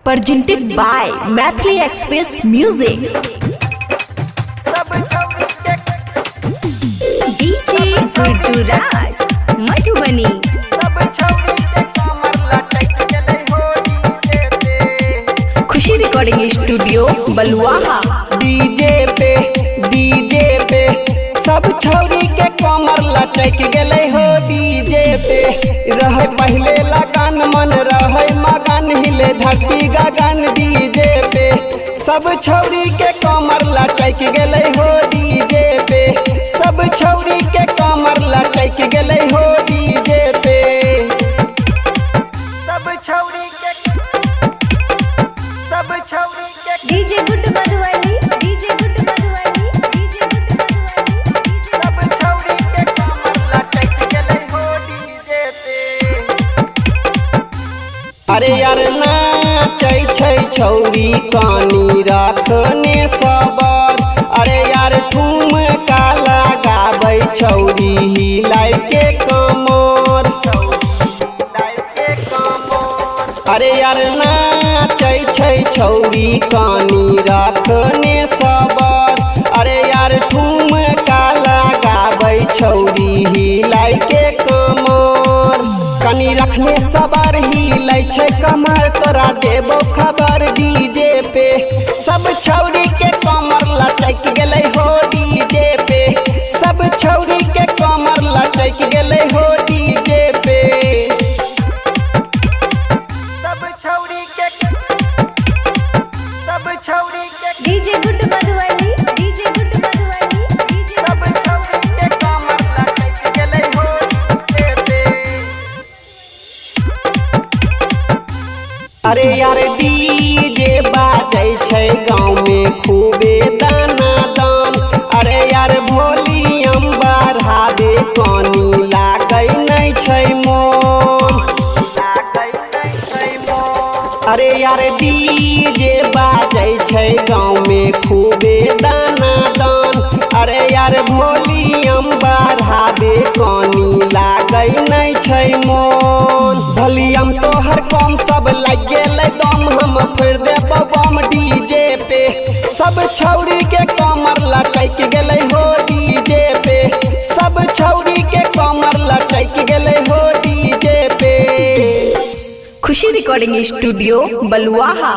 presented by Mathli Express Music. DJ Gururaj Madhubani. Khushi recording studio Baluaha. DJ पे सब छौरी के कमर लचक गेले हो। डीजे पे रहे पहले लगन मन रहे मगन हिले धरती गगन। डीजे पे सब छौरी के कमर लचक गेले हो। डीजे पे सब छौरी के कमर लचक गेले हो। डीजे पे DJ good Madhubani, DJ good Madhubani, DJ good Madhubani. सब छौरी के कमर लचक गेले हो। डीजे पे अरे यार नाचै छै छौरी कानी रखने सबर। अरे यार ठुमका लगाबै छौरी हिलाइ के कमर। अरे यार नाचै छै छौरी कानी रखने सबर। अरे यार ठुमका लगाबै छौरी हिलाइ के कमर। कनी रखने सबर हिलै छै कमर तोरा देबो खबर। डीजे पे सब छौरी के कमर लचक गेलै हो। डीजे पे सब छौरी के कमर लचक गेलै हो। डीजे पे DJ good Madhubani, DJ good Madhubani, DJ सब छौरी के कमर लचक गेलै हो। डीजे पे अरे यार डीजे बाजै छै गाँव में खूबे दाना दान। अरे यार वॉल्यूम बढ़ाबे कानी लागै नहीं छै मोन। अरे यार डीजे बाजै छै गाँव में खूबे दाना दान। अरे यार वॉल्यूम बढ़ाबे कानी लागै नहीं छै मोन। वॉल्यूम तोहर कम सब लग गेलै दम हम फिर देबो बम। डीजे पे सब छौरी के कमर लचक गेलै हो। डीजे पे सब छौरी के कमर लचक गेलै हो। डीजे पे खुशी रिकॉर्डिंग स्टूडियो बलुआहा।